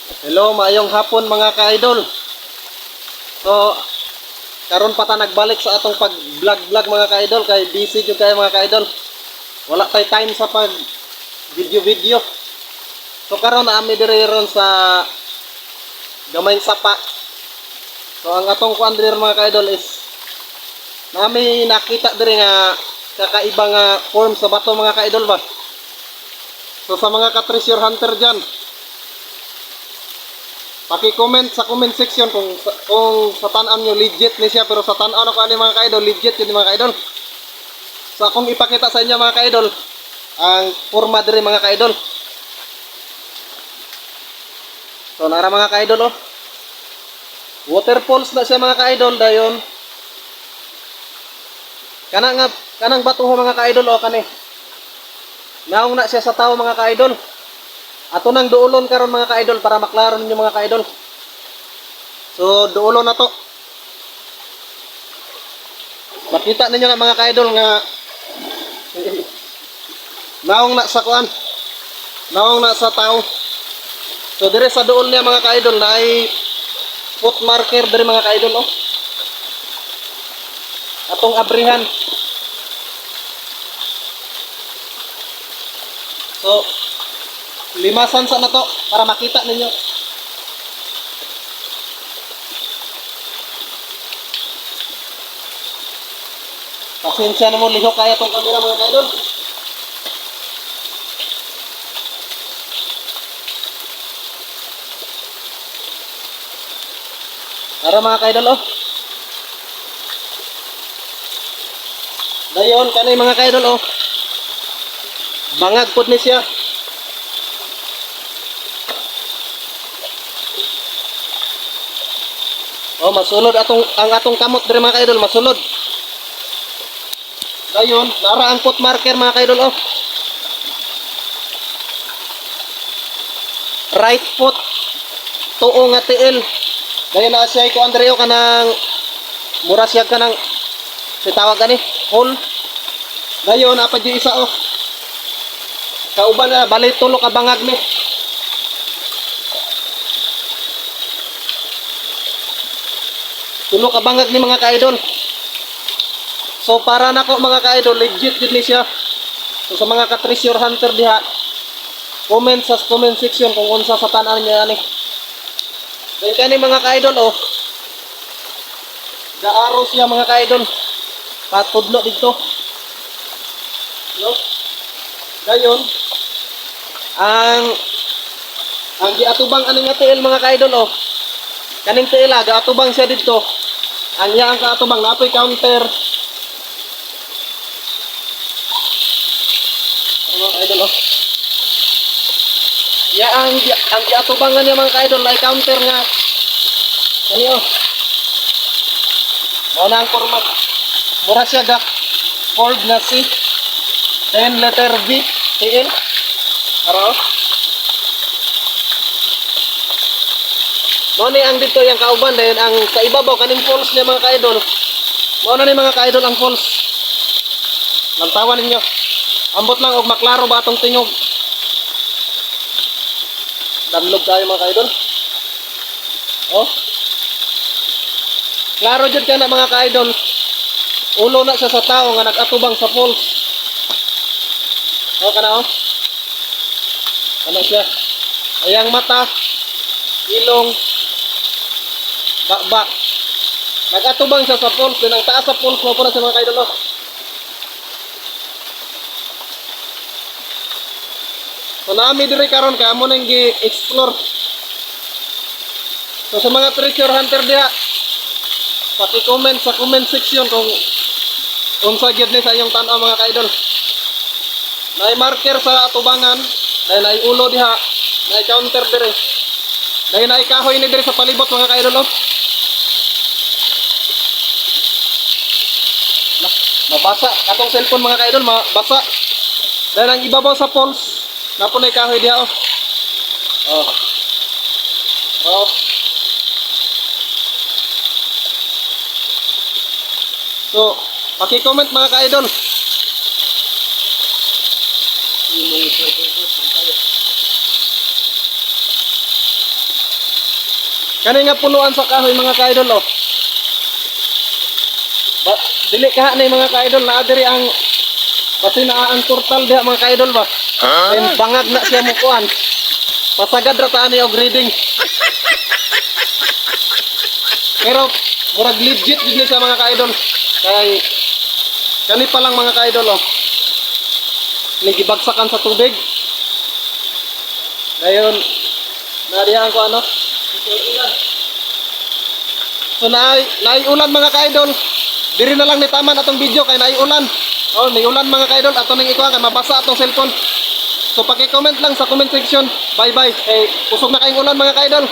Hello, maayong hapon mga ka-idol. So, karon pa ta nagbalik sa atong pag-vlog mga ka-idol kay busy jud kayo mga ka-idol. Wala tay time sa pag video. So karon naami diri ron sa Gamay Sapa. So ang atong kuan diri mga ka-idol is nami nakita diri nga kakaiba nga form sa bato mga ka-idol ba. So sa mga ka-treasure hunter diyan, paki-comment sa comment section kung sa tan-aw nyo legit ni siya, pero sa tan-aw na ko ani mga ka-idol legit yun mga ka-idol. So akong ipakita sa inyo mga ka-idol ang forma diri mga ka-idol. So nara mga ka-idol oh. Waterfalls na siya mga ka-idol dayon. Kanang batuho mga ka-idol oh kani. Naong na siya sa tao mga ka-idol. Ato nang duulon karon mga ka-idol para maklaro ninyo mga ka-idol. So duulon na to. Makita ninyo na mga ka-idol nga naong na sa kuan. Naong na sa tao. So dire sa duol niya mga ka-idol na ay foot marker dire mga ka-idol oh. Atong abrihan. So limasan sa na to para makita ninyo. Pasensya na mo lihok kaya tong camera mga ka-idol. Tara mga ka-idol oh. Dayon kanay mga ka-idol oh. Bangag pud ni siya. Oh, masulod ang atong kamot dire mga ka-idol, masulod. Dayon, nara ang foot marker mga ka-idol oh. Right foot tuo nga tiil. Dayon na siya ko Andreo kanang mura siya kanang sitawag gani, hole. Dayon apa di isa oh. Kauban na bali tulo ka bangag ni. Tulo ka bangag ni mga ka-idol. So para nako mga ka-idol legit gid ni siya. So sa mga ka-treasure hunter diha, comment sa comment section kung unsa sa tan-aw niya ani. Dahil kani mga ka-idol oh. Gaaro siya mga ka-idol. Patudlo dito. No? Dayon ang giatubang aning nga tiil mga ka-idol oh. Kaning tiil gaatubang siya dito. Ang iya ang kaatubang napoy counter. Mga ka-idol oh. Ya ang giatubangan niya mga ka-idol ay counter nga. Kani oh. Mao na ang format. Mura siya ga chord na C. Then letter V, TL. Aro. Mao ni ang dito yang kauban dayon ang sa ibabaw kaning falls niya mga ka-idol. Mao na ni mga ka-idol ang falls. Lantawan ninyo. Ambot lang og maklaro ba atong tingog. Damlog tayo mga ka-idol. Oh. Klaro jud kana mga ka-idol. Ulo na siya sa tao nga nag-atubang sa falls. Oh kana oh. Ano siya? Ayang mata, ilong, bakbak. Nag-atubang siya sa falls, din ang taas sa falls mo po na sa mga ka-idol. So naami diri karon ka amo nang gi-explore. So sa mga treasure hunter diha, paki-comment sa comment section kung unsa gyud ni sa inyong tan-aw mga ka-idol. Nay marker sa atubangan, dahil nay ulo diha, nay counter diri. Dahil nay kahoy ni diri sa palibot mga ka-idol oh. Mabasa katong cellphone mga ka-idol, mabasa. Dahil ang ibabaw sa falls, napunay kahoy diha oh. Oh. Oh. So, paki-comment mga ka-idol. Kani nga punuan sa kahoy mga ka-idol oh. Dili ka ni mga ka-idol na diri ang pati na ang turtle diha mga ka-idol ba. And bangag na siya mo kuan. Pasagad ra taan og reading. Pero murag legit gid ni sa mga ka-idol. Kay kani pa lang mga ka-idol oh. Nagibagsakan sa tubig. Ngayon nadihan ko ano? So naay ulan mga ka-idol. Diri na lang ni taman atong video kay naay ulan. Oh, may ulan mga ka-idol ato ning ikuha kay mabasa atong cellphone. So paki-comment lang sa comment section. Bye-bye. Eh, usog na kayong ulan mga ka-idol.